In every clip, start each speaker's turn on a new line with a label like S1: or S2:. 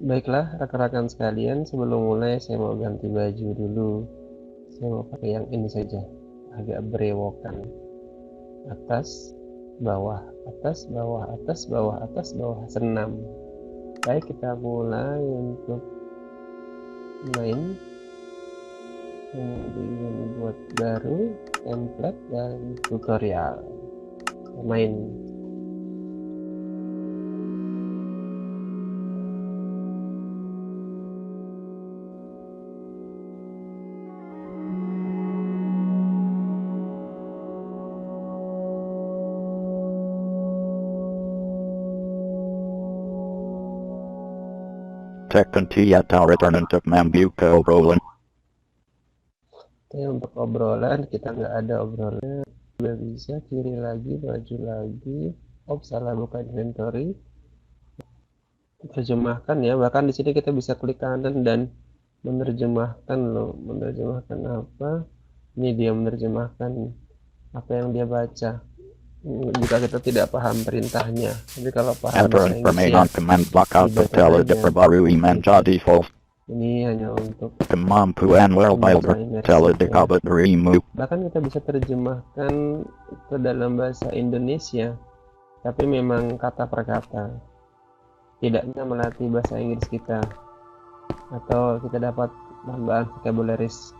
S1: Baiklah, rekan-rekan sekalian, sebelum mulai saya mau ganti baju dulu. Saya mau pakai yang ini saja, agak berewokan. Atas, bawah, atas, bawah, atas, bawah, atas, bawah, senam. Baik, kita mulai untuk main. Kemudian buat baru, template, dan tutorial. Main.
S2: Tekken Tiata return untuk membuka obrolan.
S1: Oke, untuk obrolan, kita nggak ada obrolan. Udah bisa, kiri lagi, maju lagi. Oh, salah, buka inventory. Terjemahkan ya, bahkan di sini kita bisa klik kanan dan menerjemahkan loh. Menerjemahkan apa? Ini dia menerjemahkan apa yang dia baca. Jika kita tidak paham perintahnya, tapi kalau paham
S2: Enter
S1: bahasa Inggris ya
S2: information command block out
S1: dibaca
S2: tele
S1: saja.
S2: diperbarui menjadi default.
S1: Ini hanya untuk
S2: Kemampuan world builder
S1: pembaca
S2: tele
S1: imersif ya.
S2: dikabat remove.
S1: Bahkan kita bisa terjemahkan ke dalam bahasa Indonesia, tapi memang kata per kata. Tidaknya melatih bahasa Inggris kita, atau kita dapat tambahan vocabularies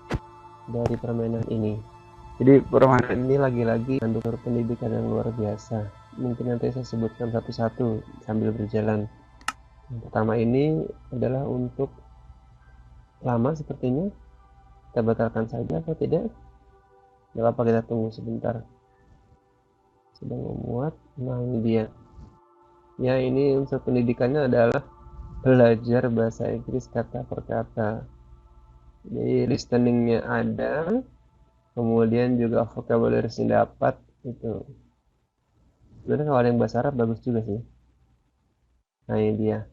S1: dari permainan ini. Jadi permainan ini lagi-lagi mengandung pendidikan yang luar biasa. Mungkin nanti saya sebutkan satu-satu sambil berjalan. Yang pertama ini adalah untuk lama sepertinya. Kita batalkan saja atau tidak? Tidak apa, kita tunggu sebentar. Sedang memuat. Nah, ini dia. Ya, ini unsur pendidikannya adalah belajar bahasa Inggris kata per kata. Jadi listeningnya ada, kemudian juga vocabulary dapat itu. Sebenarnya kalau ada yang bahasa Arab bagus juga sih. Nah, ini dia.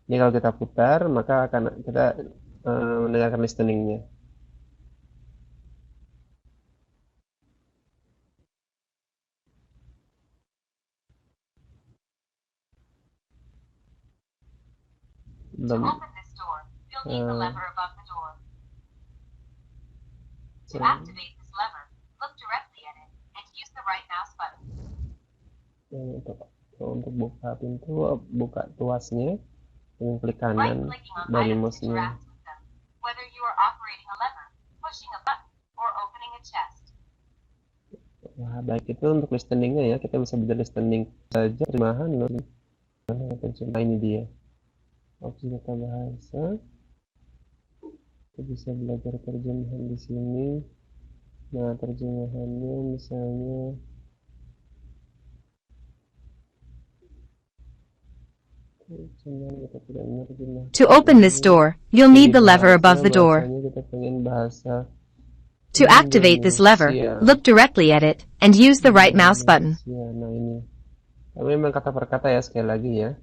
S1: Ini kalau kita putar, maka akan kita mendengarkan listeningnya. Belum. Untuk buka pintu, buka tuasnya dengan klik kanan dari mouse-nya. Nah, baik, itu untuk listeningnya ya, kita bisa belajar listening saja terjemahan loh. Terjemah ini dia. Opsi kata bahasa. Kita bisa belajar terjemahan di sini. Nah, terjemahannya misalnya
S3: To open this door, you'll need the lever above the door.
S1: bahasanya kita pengen bahasa
S3: To activate this lever,
S1: Indonesia.
S3: look directly at it and use the right mouse button.
S1: Nah, ini. Tapi memang kata per kata ya, sekali lagi ya.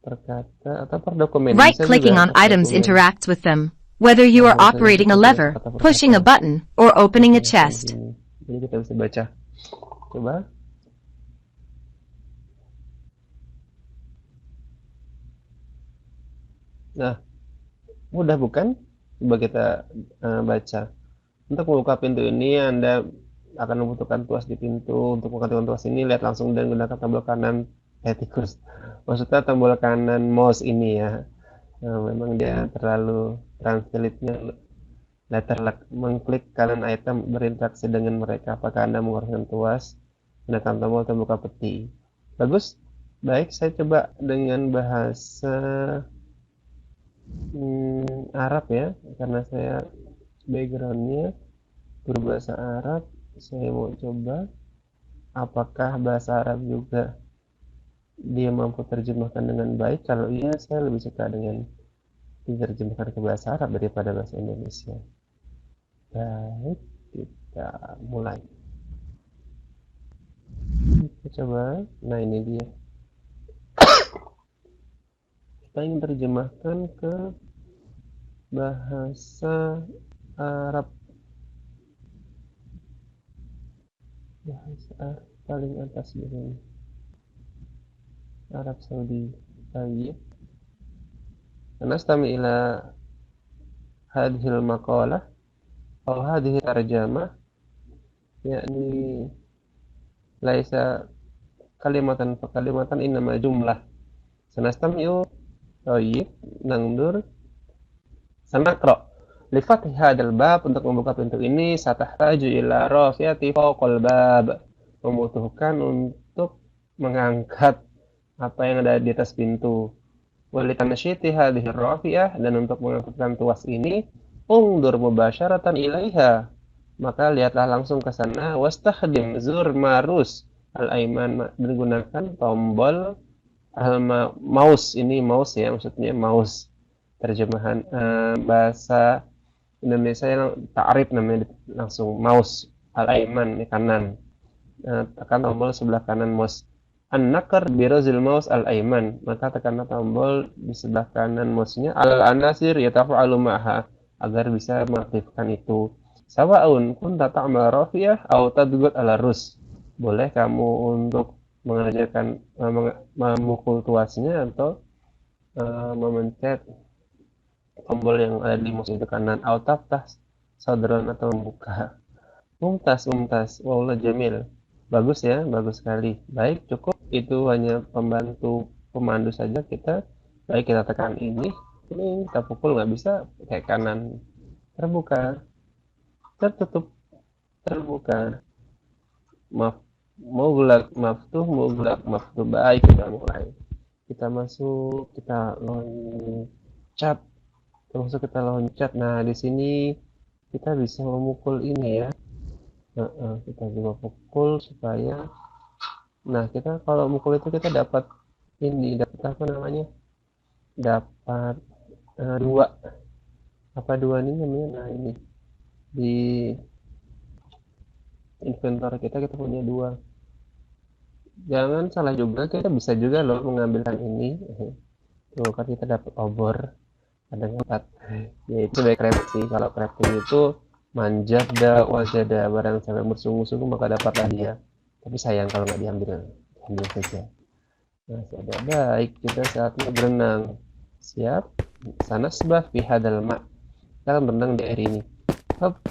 S1: Per kata atau per dokumen.
S3: Right-clicking on items interacts with them, whether you are operating a lever, pushing a button, or opening a chest.
S1: Jadi kita bisa baca. Coba. Nah, mudah bukan? Coba kita baca. Untuk membuka pintu ini, Anda akan membutuhkan tuas di pintu. Untuk mengaktifkan tuas ini, lihat langsung dan gunakan tombol kanan tikus. Maksudnya tombol kanan mouse ini ya. Nah, memang dia terlalu translate-nya letter luck. Mengklik kanan item berinteraksi dengan mereka. Apakah Anda menggunakan tuas? Gunakan tombol terbuka peti. Bagus. Baik, saya coba dengan bahasa Arab ya, karena saya backgroundnya berbahasa Arab. Saya mau coba apakah bahasa Arab juga dia mampu terjemahkan dengan baik. Kalau iya, saya lebih suka dengan diterjemahkan ke bahasa Arab daripada bahasa Indonesia. Baik, kita mulai. Kita coba. Nah, ini dia. Kita ingin terjemahkan ke bahasa Arab. Bahasa Arab paling atas ini. Arab Saudi. Baik. Nastami ila hadhil maqalah atau hadhihi tarjamah, yakni laisa kalimatan fa kalimatan innama jumlah. Sanastami'u thayyib nangdur sanaqra li fathi hadzal bab. Untuk membuka pintu ini satahtaju ila rafiyati fawqal bab, membutuhkan untuk mengangkat apa yang ada di atas pintu. Walitanashiti hadhihi rafiyah, dan untuk mengangkatkan tuas ini ungdur mubasyaratan ilaiha, maka lihatlah langsung ke sana. Wastakhdim zur marus al-aiman, menggunakan tombol mouse. Ini mouse ya, maksudnya mouse terjemahan bahasa Indonesia yang ta'rif namanya langsung mouse al-aiman, ini kanan. Tekan tombol sebelah kanan mouse. An-nakar birozil mouse al-aiman, maka tekanlah tombol di sebelah kanan mouse-nya al-anasir yatafa'alu ma'ha, agar bisa mengaktifkan itu. Sawa'un kunta ta'mal rafiyah atau tadgut ala rus, boleh kamu untuk mengerjakan memukul tuasnya atau memencet tombol yang ada di mouse itu kanan, atau taftah sadran, atau membuka. Mumtaz, wallah jamil. Bagus ya, bagus sekali. Baik, cukup. Itu hanya pembantu pemandu saja kita. Baik, kita tekan ini kita pukul, nggak bisa kayak kanan. Terbuka, tertutup, terbuka. Mughlaq, maftuh, mughlaq, maftuh. Baik, kita mulai. Kita masuk, kita loncat. Termasuk kita loncat. Nah, di sini kita bisa memukul ini ya. Kita juga pukul supaya, nah kita kalau mukul itu kita dapat ini, dapat apa namanya, dapat dua, apa dua ini namanya, nah ini di inventor kita punya dua. Jangan salah juga, kita bisa juga loh mengambilkan ini. Tuh kan kita dapat obor, ada 4, yaitu dari crafting. Kalau crafting itu manjada wajada, barang sampai bersungguh-sungguh maka dapatlah dia. Tapi sayang kalau nggak diambil saja. Nah, sudah baik, kita saatnya berenang. Siap? Sanasbah fi hadzal ma', kita akan berenang di air ini. Hop,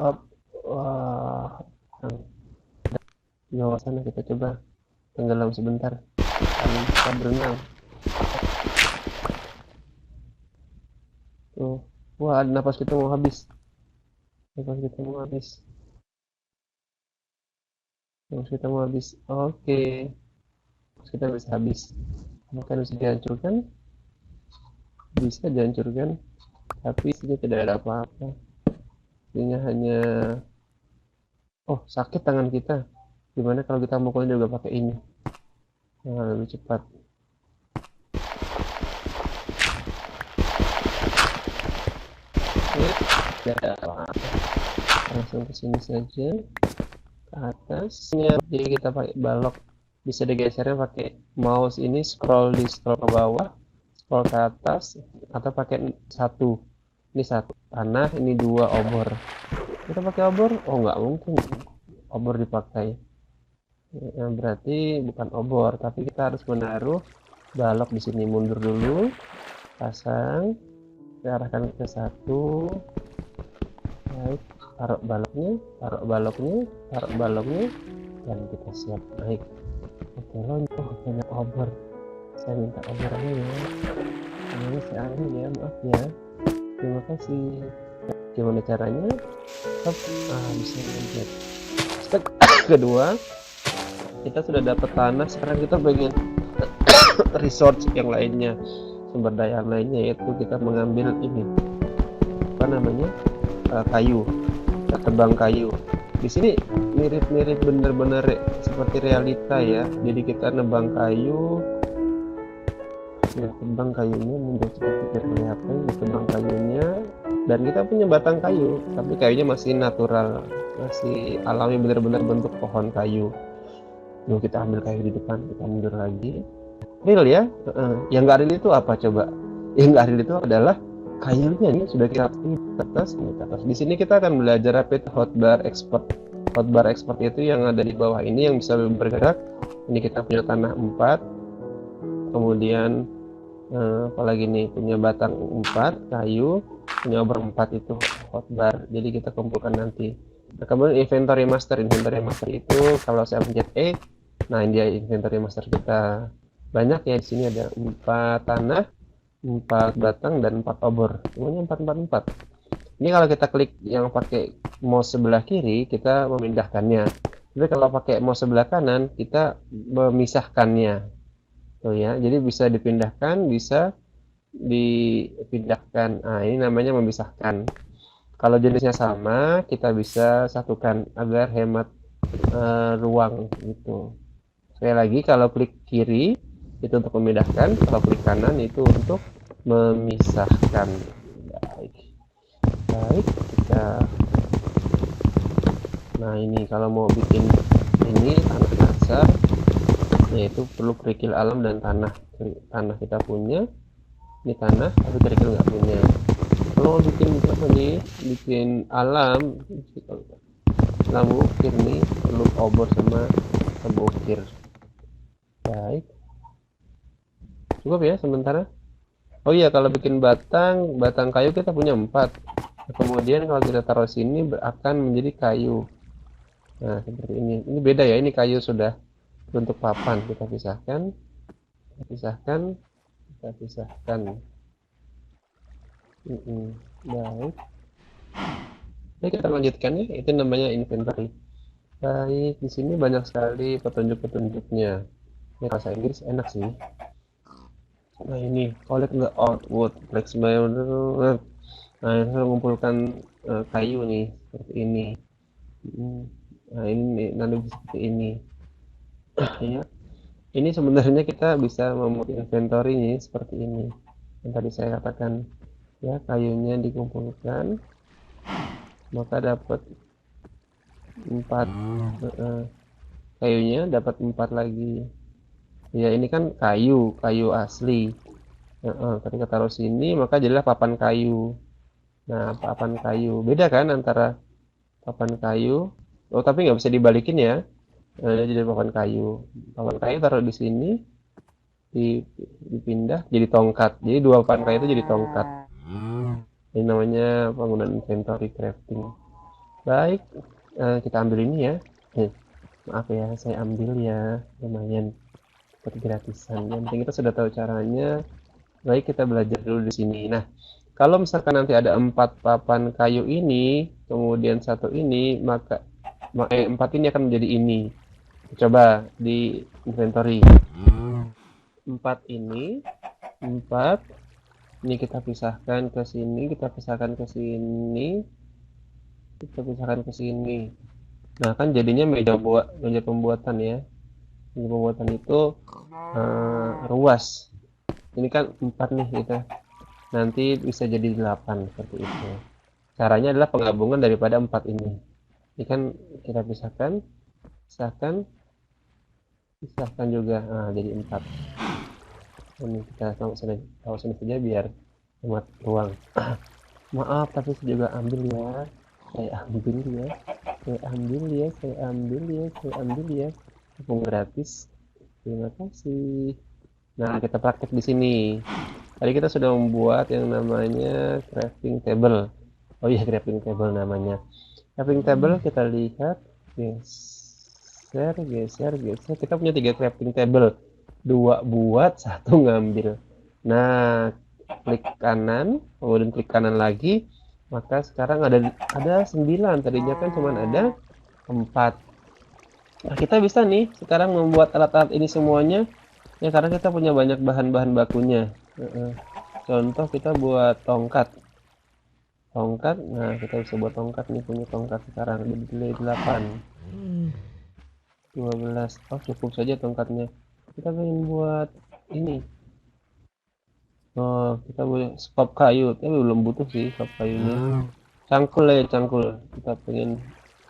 S1: hop, wah. Di bawah sana kita coba tenggelam sebentar. Kita berenang. Tuh, wah, napas kita mau habis. Oke. Terus kita bisa habis. Maka bisa dihancurkan. Bisa dihancurkan. Tapi isinya tidak ada apa-apa. Ini hanya, oh, sakit tangan kita. Gimana kalau kita mukulnya juga pakai ini? Nah, lebih cepat. Tidak ada apa-apa, langsung ke sini saja, ke atasnya. Jadi kita pakai balok, bisa digesernya pakai mouse ini, scroll ke bawah, scroll ke atas, atau pakai satu. Ini satu panah, ini 2 obor. Kita pakai obor? Oh, nggak mungkin obor dipakai. Yang berarti bukan obor, tapi kita harus menaruh balok di sini. Mundur dulu, pasang, kita arahkan ke satu. Baik, taruh baloknya, dan kita siap naik. Oke, loncat. Banyak obor, saya minta obornya ya. Ini seaneh ya, maaf ya. Terima kasih. Gimana caranya? Hop, bisa loncat. Step kedua, kita sudah dapat tanah. Sekarang kita pengen resource yang lainnya, sumber daya lainnya, yaitu kita mengambil ini, apa namanya, kayu, tebang kayu. Di sini mirip-mirip bener-bener seperti realita ya. Jadi kita nebang kayu, ya, tebang kayunya mundur seperti kelihatan, tebang kayunya, dan kita punya batang kayu, tapi kayunya masih natural, masih alami, bener-bener bentuk pohon kayu. Lalu kita ambil kayu di depan, kita mundur lagi. Real ya? Yang nggak real itu apa coba? Yang nggak real itu adalah kayunya ini sudah kita pilih ke atas. Di sini kita akan belajar rapid hotbar export. Hotbar export itu yang ada di bawah ini yang bisa bergerak. Ini kita punya tanah 4, kemudian apalagi nih punya batang 4 kayu, punya obor 4 itu hotbar, jadi kita kumpulkan nanti. Nah, kemudian inventory master itu kalau saya pencet E, nah ini dia inventory master kita. Banyak ya, di sini ada 4 tanah, 4 batang, dan 4 obor, semuanya 4. Ini kalau kita klik yang pakai mouse sebelah kiri, kita memindahkannya. Tapi kalau pakai mouse sebelah kanan, kita memisahkannya. Tuh ya, jadi bisa dipindahkan, bisa dipindahkan. Nah, ini namanya memisahkan. Kalau jenisnya sama, kita bisa satukan agar hemat ruang gitu. Sekali lagi, kalau klik kiri itu untuk memindahkan, kalau klik kanan itu untuk memisahkan. Baik, kita. Nah, ini kalau mau bikin ini tanah dasar, yaitu perlu kerikil alam dan tanah. Tanah kita punya, ini tanah, tapi kerikil nggak punya. Kalau bikin apa nih, bikin alam ukir nih, perlu obor sama ukir. Baik, cukup ya sementara. Oh iya, kalau bikin batang kayu kita punya 4. Kemudian kalau kita taruh sini akan menjadi kayu. Nah, seperti ini. Ini beda ya, ini kayu sudah bentuk papan. Kita pisahkan. Baik. Baik, kita lanjutkan ya. Itu namanya inventory. Baik, di sini banyak sekali petunjuk-petunjuknya. Ini bahasa Inggris enak sih. Nah, ini collect the outwood, flex by order. Nah, ini saya mengumpulkan kayu nih, seperti ini. Nah, ini nanti seperti ini. Ya. Ini sebenarnya kita bisa membuat inventory nih seperti ini. Yang tadi saya katakan, ya, kayunya dikumpulkan, maka dapat 4. Kayunya dapat 4 lagi. Ya, ini kan kayu asli. Ketika taruh sini, maka jadilah papan kayu. Nah, papan kayu beda kan antara papan kayu. Oh, tapi nggak bisa dibalikin ya. Jadi papan kayu taruh di sini, dipindah jadi tongkat. Jadi 2 papan kayu itu jadi tongkat. Ini namanya penggunaan inventory crafting. Baik, kita ambil ini ya. Maaf ya, saya ambil ya, lumayan seperti gratisan. Yang penting kita sudah tahu caranya. Baik, kita belajar dulu di sini. Nah, kalau misalkan nanti ada 4 papan kayu ini, kemudian 1 ini, maka 4 ini akan menjadi ini. Coba di inventory. 4 ini, 4. Ini kita pisahkan ke sini, kita pisahkan ke sini, kita pisahkan ke sini. Nah, kan jadinya meja pembuatan ya. Meja pembuatan itu ruas. Ini kan 4 nih kita. Nanti bisa jadi 8 seperti itu. Caranya adalah penggabungan daripada 4 ini. Ini kan kita pisahkan juga. Nah, jadi 4. Ini kita tahu sini saja biar hemat ruang. Maaf, tapi saya juga ambil ya. Saya ambil ya. Tepung gratis. Terima kasih. Nah, kita praktek di sini. Tadi kita sudah membuat yang namanya crafting table. Oh iya, crafting table namanya. Crafting table kita lihat, geser. Kita punya 3 crafting table. 2 buat, 1 ngambil. Nah, klik kanan, kemudian klik kanan lagi. Maka sekarang ada 9. Tadinya kan cuma ada 4. Nah, kita bisa nih sekarang membuat alat-alat ini semuanya. Ya, karena kita punya banyak bahan-bahan bakunya. Contoh kita buat tongkat. Nah, kita bisa buat tongkat nih, punya tongkat sekarang di 8. 12. Oh, cukup saja tongkatnya. Kita pengen buat ini. Oh, kita boleh skop kayu. Tapi belum butuh sih skop kayunya. Cangkul. Kita pengen,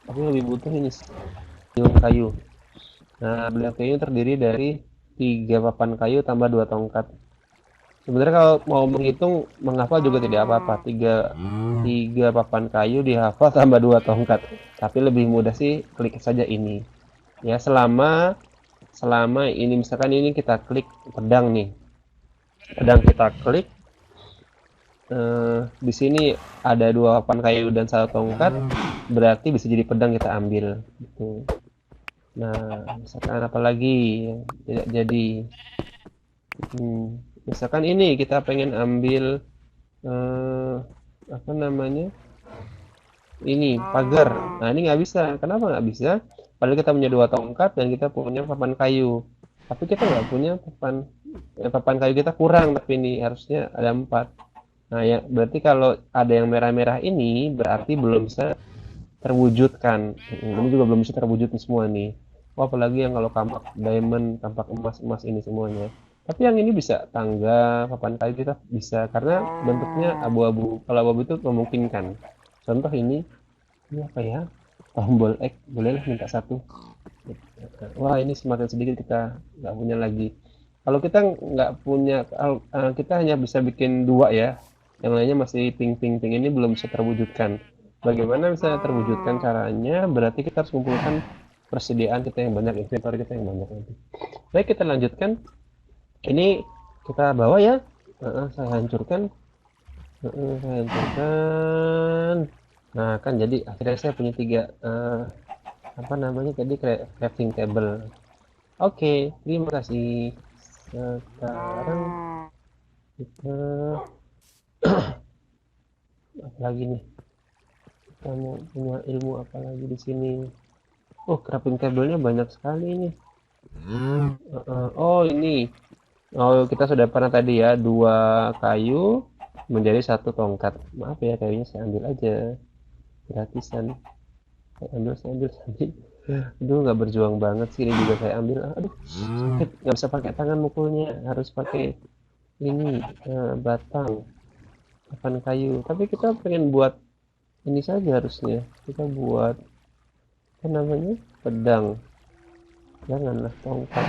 S1: tapi lebih butuh ini siung kayu. Nah, beliau kayunya terdiri dari 3 papan kayu tambah 2 tongkat. Sebenarnya kalau mau menghitung menghafal juga tidak apa-apa. 3 papan kayu dihafal tambah 2 tongkat. Tapi lebih mudah sih klik saja ini. Ya, selama ini misalkan ini kita klik pedang nih. pedang kita klik. Di sini ada 2 papan kayu dan 1 tongkat, berarti bisa jadi pedang kita ambil gitu. Nah, misalkan apa lagi yang tidak jadi? Misalkan ini kita pengen ambil eh, apa namanya? Ini pagar. Nah, ini nggak bisa. Kenapa nggak bisa? Padahal kita punya 2 tongkat dan kita punya papan kayu. Tapi kita nggak punya papan kayu kita kurang. Tapi ini harusnya ada 4. Nah, ya berarti kalau ada yang merah-merah ini berarti belum bisa terwujudkan. Ini juga belum bisa terwujud semua nih. Oh, apalagi yang kalau tampak diamond, tampak emas-emas ini semuanya. Tapi yang ini bisa tangga, papan kayu kita bisa karena bentuknya abu-abu. Kalau abu-abu itu memungkinkan. Contoh ini apa ya? Tombol X, bolehlah minta 1. Wah, ini semakin sedikit kita nggak punya lagi. Kalau kita nggak punya, kita hanya bisa bikin 2 ya. Yang lainnya masih ping-ping-ping ini belum bisa terwujudkan. Bagaimana bisa terwujudkan caranya? Berarti kita harus mengumpulkan persediaan kita yang banyak, inventory kita yang banyak nanti. Baik, kita lanjutkan. Ini kita bawa ya. Saya hancurkan. Saya hancurkan. Nah, kan jadi akhirnya saya punya 3 apa namanya tadi, crafting table. Oke, terima kasih. Sekarang kita apa lagi nih? Kita mau punya ilmu apa lagi di sini? Oh, crafting table-nya banyak sekali ini. Oh, ini. Oh, kita sudah pernah tadi ya, 2 kayu menjadi 1 tongkat. Maaf ya, kayunya saya ambil aja gratisan. Saya ambil tadi. Aduh, nggak berjuang banget sih, ini juga saya ambil. Aduh, sakit. Nggak bisa pakai tangan mukulnya, harus pakai ini batang papan kayu. Tapi kita pengen buat ini saja, harusnya kita buat apa namanya, pedang, janganlah tongkat.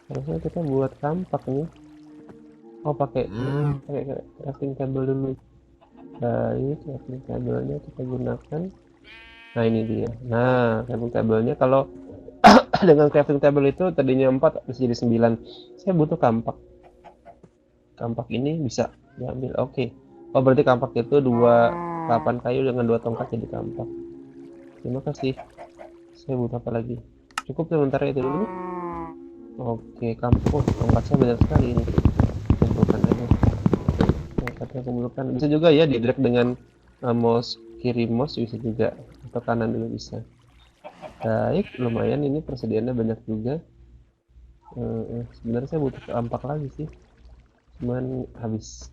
S1: Harusnya kita buat kampak nih. Oh, pakai crafting table dulu. Baik, crafting table-nya kita gunakan. Nah, ini dia. Nah, crafting table-nya kalau dengan crafting table itu tadinya 4 bisa jadi 9. Saya butuh kampak. Kampak ini bisa diambil. Oke. Oh, berarti kampak itu 2 papan kayu dengan 2 tongkat jadi kampak. Terima kasih. Saya butuh apa lagi? Cukup sementara itu dulu. Oke, kampak. Oh, tongkat saya banyak sekali ini. Kumpulkan aja. Tongkatnya kumpulkan. Bisa juga ya di drag dengan mouse kiri mouse bisa juga, atau kanan juga bisa. Baik, lumayan ini persediaannya banyak juga. Sebenarnya saya butuh kampak lagi sih, cuman habis.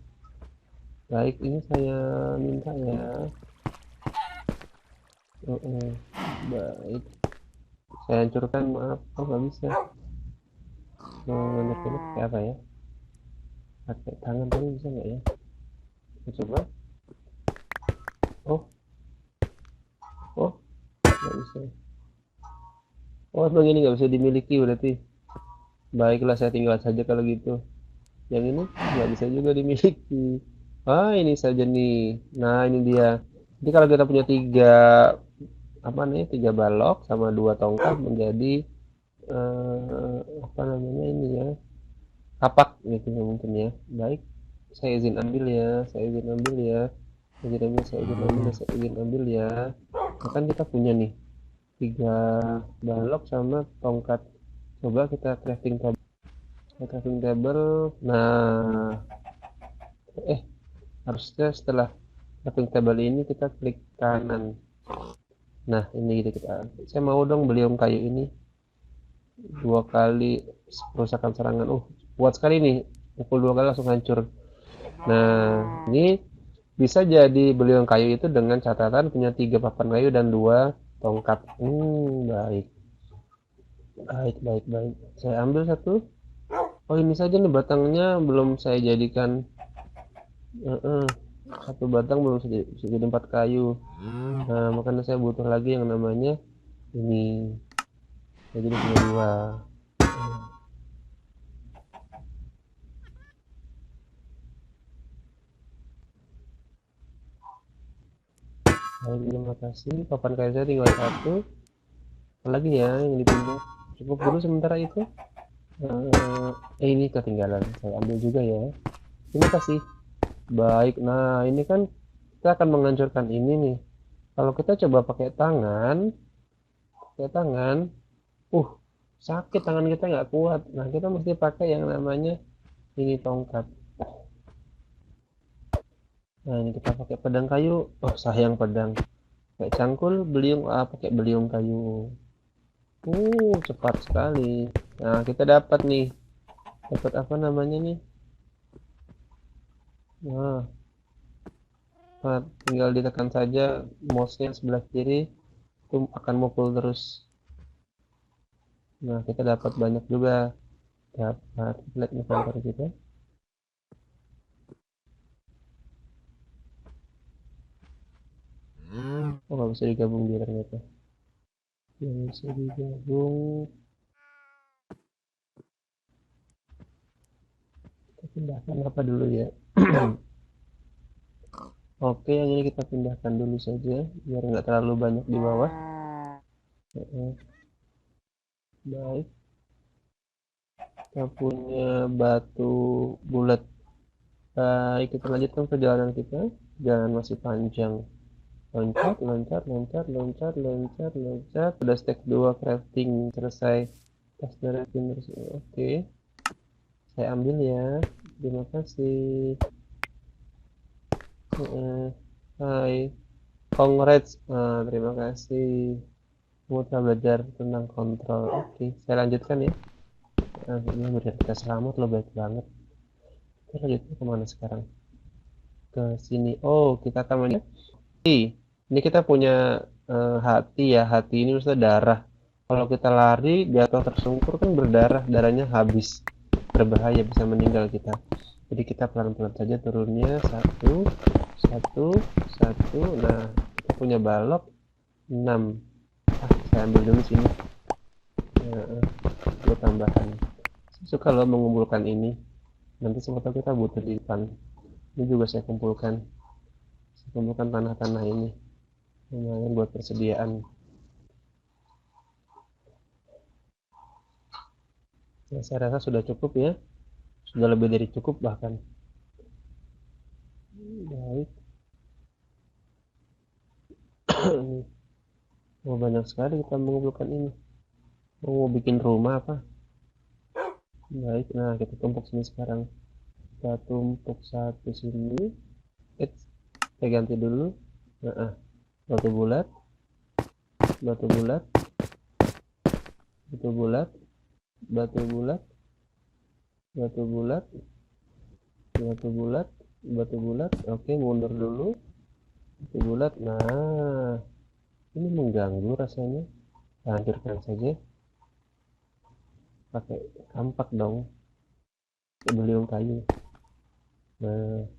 S1: Baik, ini saya minta ya. Baik, saya hancurkan, maaf. Oh, nggak bisa. Ini pakai apa ya? Pakai tangan tadi bisa nggak ya? Kita coba. Oh, oh, nggak bisa. Oh, emang ini nggak bisa dimiliki berarti. Baiklah, saya tinggal saja kalau gitu. Yang ini nggak bisa juga dimiliki. Ah, ini saja nih. Nah, ini dia. Jadi kalau kita punya 3 apa nih, 3 balok sama 2 tongkat menjadi apa namanya ini ya, kapak gitu ya mungkin ya. Baik, saya izin ambil ya, saya izin ambil ya, saya izin ambil, saya izin ambil, saya izin ambil ya. Nah, kan kita punya nih 3 balok sama tongkat. Coba kita crafting table. Crafting table. Nah, harusnya setelah crafting table ini kita klik kanan. Nah, ini kita. Saya mau dong beli yang kayu ini 2 kali perusakan serangan. Kuat sekali nih. Pukul 2 kali langsung hancur. Nah, ini bisa jadi beliau kayu itu dengan catatan punya 3 papan kayu dan 2 tongkat. Baik. Baik, baik, baik. Saya ambil 1. Oh, ini saja nih batangnya belum saya jadikan. 1 batang belum bisa jadi 4 kayu. Nah, makanya saya butuh lagi yang namanya ini. Saya jadi punya 2. Baik, terima kasih. Papan kayu saya tinggal 1. Apa lagi ya yang dipindah? cukup dulu sementara itu. Ini ketinggalan, saya ambil juga ya. Terima kasih. Baik, nah ini kan kita akan menghancurkan ini nih. Kalau kita coba pakai tangan, uh, sakit tangan kita nggak kuat. Nah kita mesti pakai yang namanya ini tongkat. Nah ini kita pakai pedang kayu. Oh sayang pedang. Pakai cangkul beliung, pakai beliung kayu. Cepat sekali. Nah kita dapat nih, dapat apa namanya nih? Nah, tinggal ditekan saja mouse-nya sebelah kiri, itu akan mukul terus. Nah kita dapat banyak juga, dapat flag inventory kita. Oh nggak bisa digabung dia ternyata. Nggak bisa digabung. Kita pindahkan apa dulu ya? Oke, yang ini kita pindahkan dulu saja biar nggak terlalu banyak di bawah. Baik, kita punya batu bulat. Baik, kita lanjutkan perjalanan kita. Jalan masih panjang. Loncat, loncat, loncat, loncat, loncat, loncat. Sudah step 2 crafting selesai. Tas crafting oke. Saya ambil ya. Terima kasih. Hai. Congrats. Terima kasih. Kamu telah belajar tentang kontrol. Oke, saya lanjutkan ya. Ini berikan kita selamat, lo baik banget. Kita lanjutkan kemana sekarang? Ke sini. Oh, kita akan melihat. Ini kita punya hati ya. Hati ini maksudnya darah. Kalau kita lari, jatuh tersungkur kan berdarah, darahnya habis. Berbahaya, bisa meninggal kita. Jadi kita pelan-pelan saja turunnya. Satu. Nah, kita punya balok 6. Saya ambil dulu sini. Buat tambahan. Saya suka loh mengumpulkan ini. Nanti sempat kita butuh di depan. Ini juga saya kumpulkan. Saya kumpulkan tanah-tanah ini. Lumayan buat persediaan. Ya, saya rasa sudah cukup ya. Sudah lebih dari cukup bahkan. Baik. Banyak sekali kita mengumpulkan ini. Mau bikin rumah apa? Baik, nah kita tumpuk sini sekarang. Kita tumpuk satu sini. Saya ganti dulu. Batu bulat, batu bulat, batu bulat, batu bulat, batu bulat, batu bulat, batu bulat. Oke, mundur dulu. Batu bulat. Nah, ini mengganggu rasanya. Hancurkan saja. Pakai kampak dong. Pakai beliung kayu. Nah,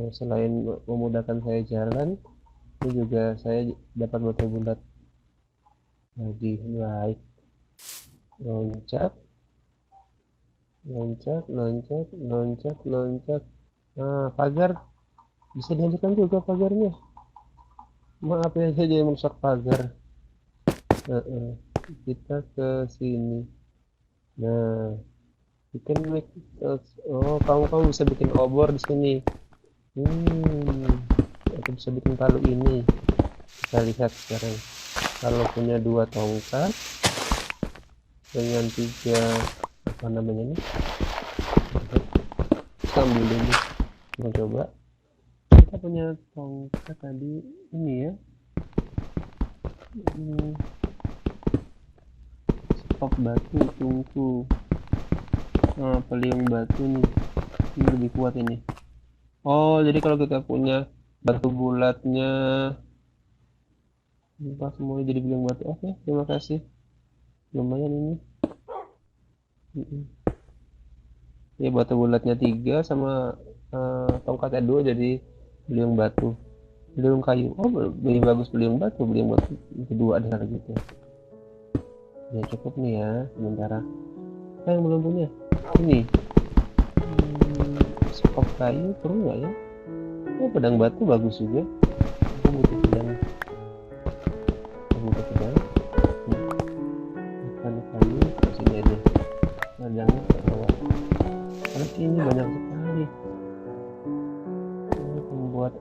S1: selain memudahkan saya jalan, ini juga saya dapat batu bulat lagi. Baik, loncat, loncat, loncat, loncat, loncat. Nah, pagar bisa dihancurkan juga pagarnya. Maaf ya, saya jadi merusak pagar. Kita ke sini. Nah, bikin kamu bisa bikin obor di sini. Aku bisa bikin palu ini. Kita lihat sekarang. Kalau punya 2 tongkat dengan 3 apa namanya ini? Sambil dulu. Kita coba. Kita punya tongkat tadi ini ya. Stok batu tungku. Peliung batu nih. Ini lebih kuat ini. Oh, jadi kalau kita punya batu bulatnya, lupa semuanya jadi beliung batu. Oke, terima kasih. Lumayan ini. Ya, batu bulatnya 3 sama tongkatnya 2 jadi beliung batu. Beliung kayu. Oh, lebih bagus beliung batu kedua ada gitu. Ya cukup nih ya sementara. Yang belum punya ini. Skop kayu perlu nggak ya? Oh, pedang batu bagus juga. Aku butuh pedang.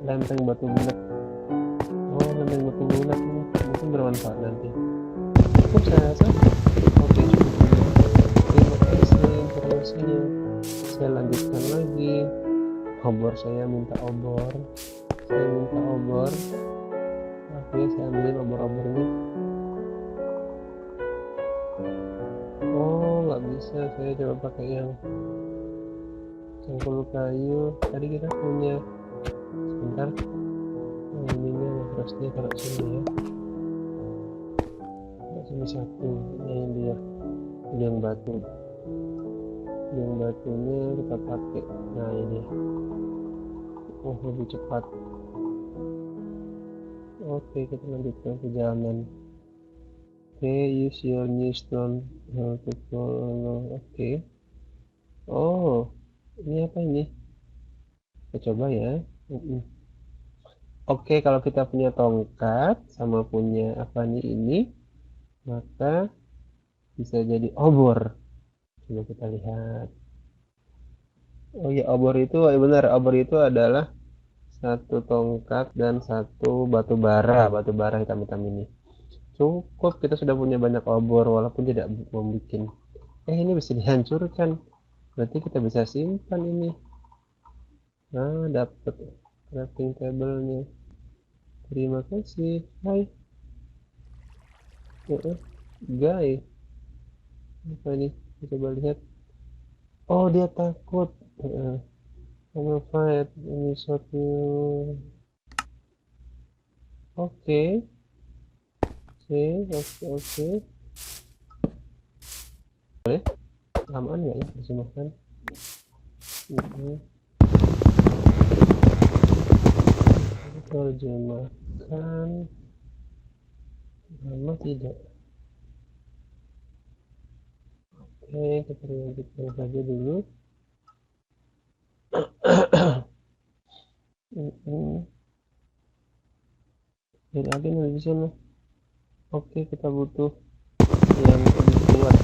S1: lempeng batu bulat. Oh, lempeng batu bulat ini mungkin bermanfaat nanti. Cukup saya rasa. Oke, cukup dulu. Terima kasih informasinya. Saya lanjutkan lagi. Obor, saya minta obor. Saya minta obor. Oke, saya ambilin obor-obornya. Oh, nggak bisa. Saya coba pakai yang cangkul kayu. Tadi kita punya. Sebentar. Nah, ininya terusnya taruh sini ya. Taruh sini satu. Ini dia. Yang batu. Yang batunya kita pakai. Nah, ini. Oh, lebih cepat. Oke, kita lanjutkan perjalanan. Oke, use your new stone to follow. Oke. Oh, ini apa ini? Kita coba ya. Oke, kalau kita punya tongkat sama punya apa nih ini, maka bisa jadi obor. Coba kita lihat. Oh ya, obor itu benar. Obor itu adalah satu tongkat dan satu batu bara hitam-hitam ini. Cukup, kita sudah punya banyak obor walaupun tidak membuat. Ini bisa dihancurkan. Berarti kita bisa simpan ini. Nah, dapat crafting table-nya. Terima kasih. Hai. Guys. Apa ini? Coba lihat. Oh, dia takut. I'm fight. Ini suatu. Oke. Oke. Boleh? Aman nggak ya? Bisa makan. Terjemahkan. Lama tidak. Oke, kita lanjutkan saja dulu. Dan ada yang di sana. Oke, kita butuh yang lebih kuat.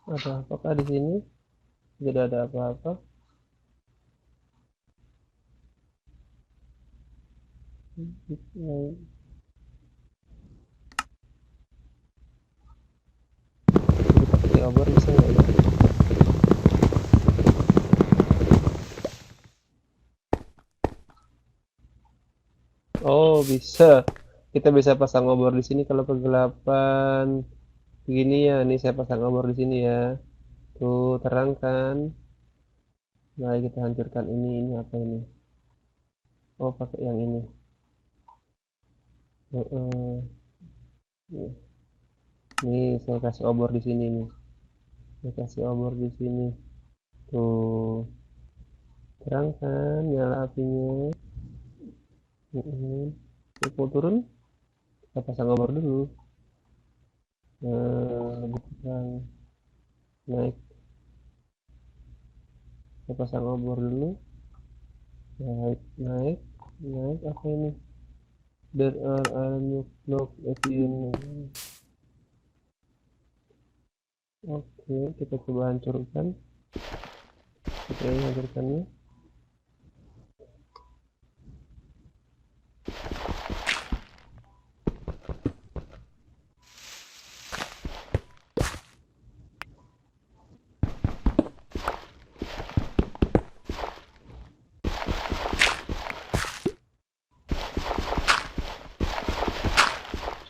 S1: Ada apakah di sini? Tidak ada apa-apa. Pakai obor bisa nggak ya? Oh, bisa. Kita bisa pasang obor di sini kalau kegelapan. Begini ya, nih saya pasang obor di sini ya. Tuh, terang kan? Mari kita hancurkan ini. Ini apa ini? Oh, pakai yang ini. Nih, saya kasih obor di sini nih. Saya kasih obor di sini. Tuh, terang kan? Nyala apinya. Mau turun? Kita pasang obor dulu. Lebih terang. Naik. Kita pasang obor dulu. Naik. Apa ini? There are no at the end. Oke, kita coba hancurkan. Kita hancurkannya.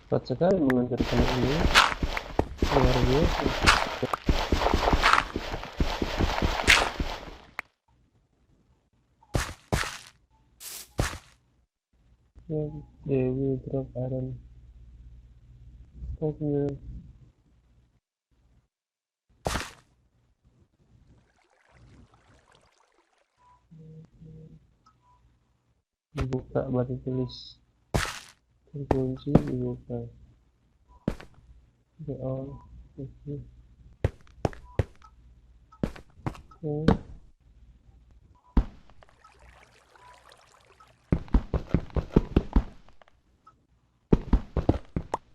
S1: Cepat sekali menghancurkan ini. Luar biasa. They will drop iron. Oke. Dibuka batu tulis. Terkunci dibuka. Oke, oh, oke. Oke.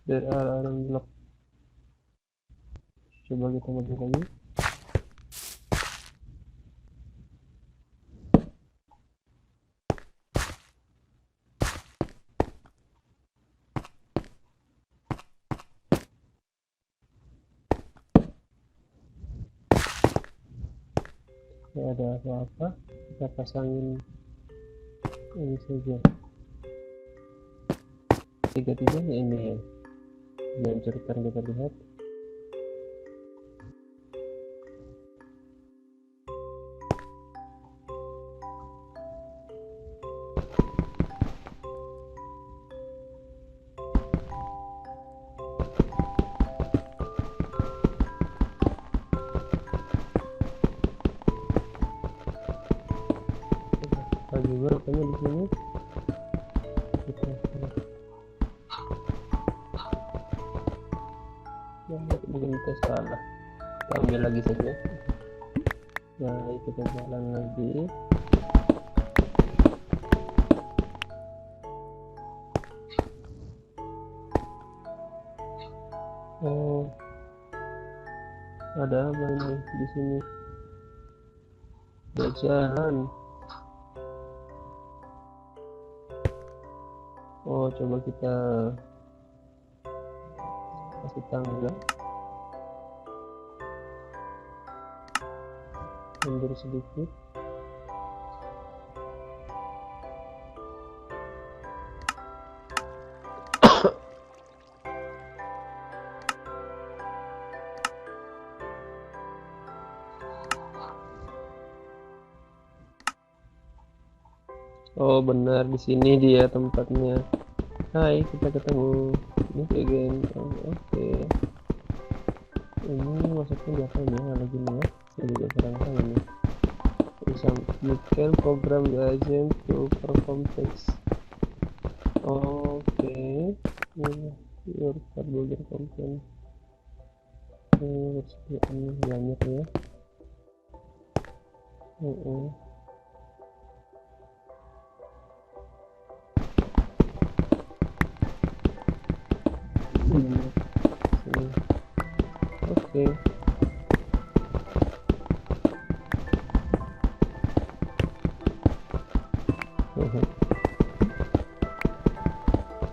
S1: There are iron block. Coba kita maju lagi. Tidak ada apa-apa, kita pasangin ini saja. Tiga-tiganya ini ya, dihancurkan, kita lihat. Kita juga rupanya di sini. Kita mungkin kita salah, kita ambil lagi saja. Nah, kita jalan lagi. Oh, ada apa ini di sini? Jajan. Oh, coba kita kasih tangga. Mundur sedikit. Oh, benar, di sini dia tempatnya. Hai, kita ketemu. Ini again. Oh, oke. Ini maksudnya diapain ya kalau gini ya? Saya juga kurang tahu ini. You can program the agent to perform text. Oke. Your card builder content. Ini banyak ya. Oke.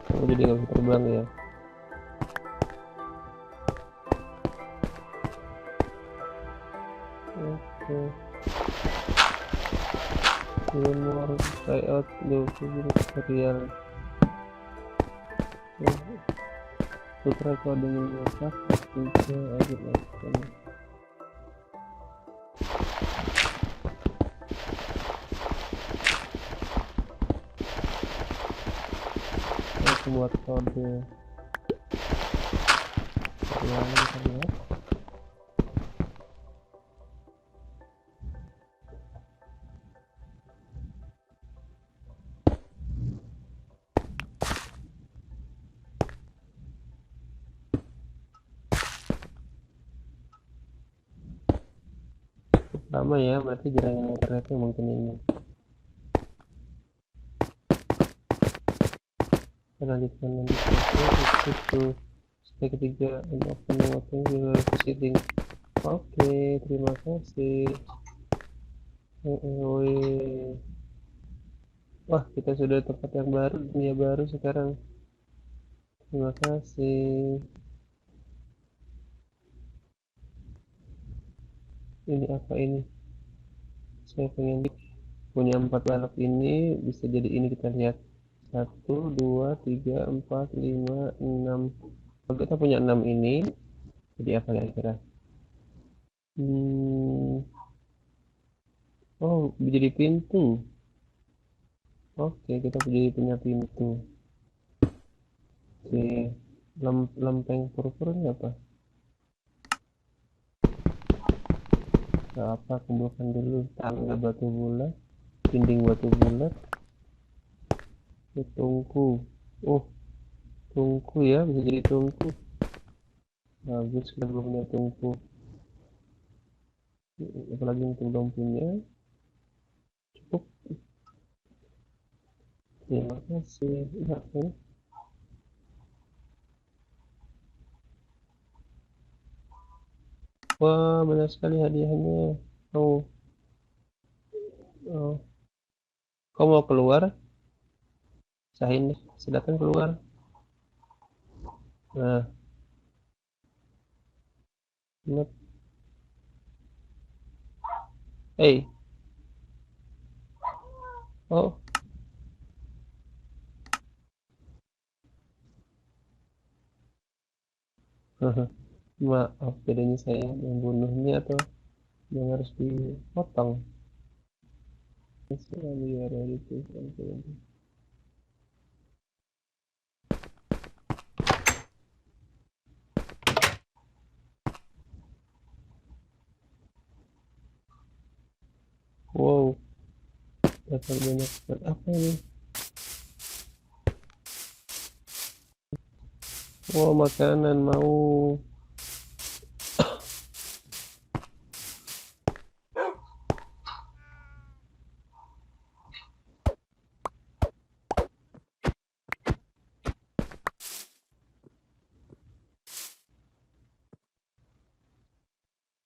S1: Kamu jadi nggak bisa terbang ya? Oke. More layout tutorial. Putra coding in WhatsApp, juga edit lakukan. Aku buat kode. Ulangi kita lihat. Lama ya, berarti jaringan internetnya mungkin ini. Kita lanjutkan itu step ketiga, open nothing visiting. Oke, terima kasih. Wah, kita sudah tempat yang baru, dunia baru sekarang. Terima kasih. Ini apa ini? Saya pengen punya 4 balok ini, bisa jadi ini, kita lihat. 1, 2, 3, 4, 5, 6. Kalau kita punya 6 ini, jadi apa kira-kira? Oh, jadi pintu. Oke, kita jadi punya pintu. Oke, lempeng purpur ini apa? Apa, kumpulkan dulu tangga batu bulat, dinding batu bulat, tungku. Oh, tungku ya, bisa jadi tungku. Bagus, kita belum punya tungku. Apalagi yang belum punya. Cukup. Terima kasih. Ya, kan? Wah, banyak sekali hadiahnya. Oh, oh. Kau mau keluar? Sahin deh. Silakan keluar. Nah, ingat. Hey, oh, maaf, bedanya saya membunuhnya atau yang harus dipotong. Biar itu. Wow, dapat banyak buat apa ini? Wow, makanan mau.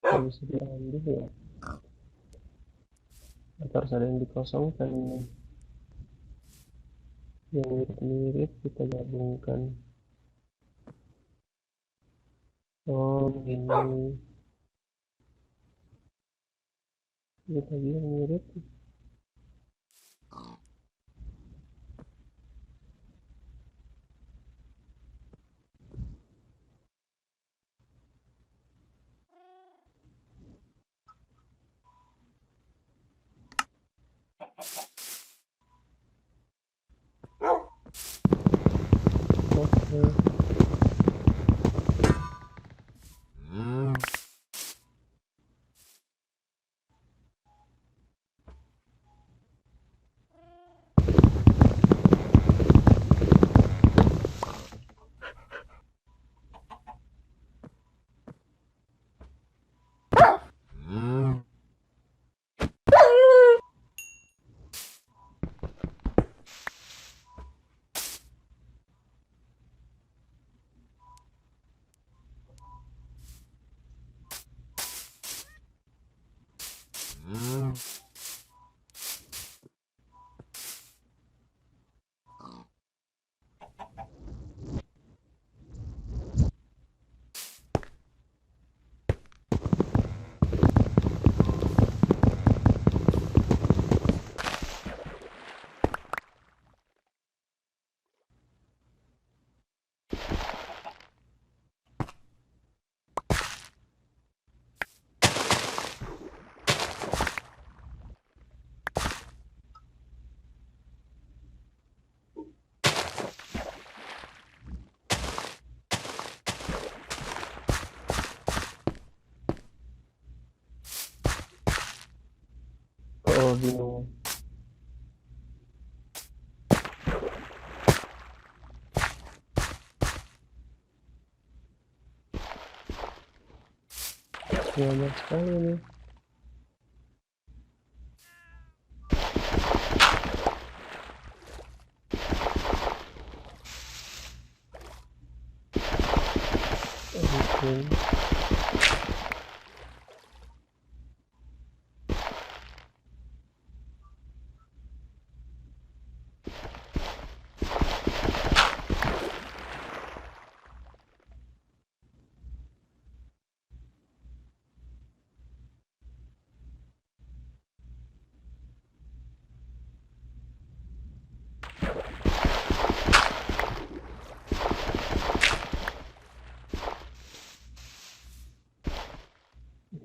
S1: Nggak bisa diambil ya? Atau harus ada yang dikosongkan? Yang mirip-mirip kita gabungkan. Oh, ini. Ini tadi yang mirip. Oke. Oh, bingung. Banyak sekali nih. Bikin.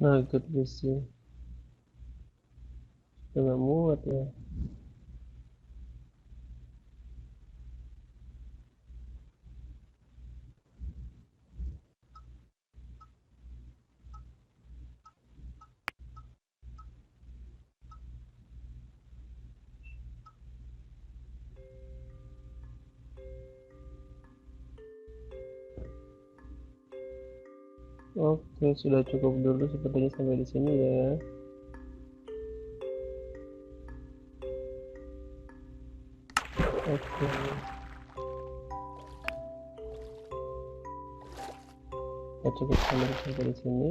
S1: Nah, ikut besi. Nggak muat ya. Oke, sudah cukup dulu sepertinya sampai di sini ya. Oke. Kita cukup sampai di sini.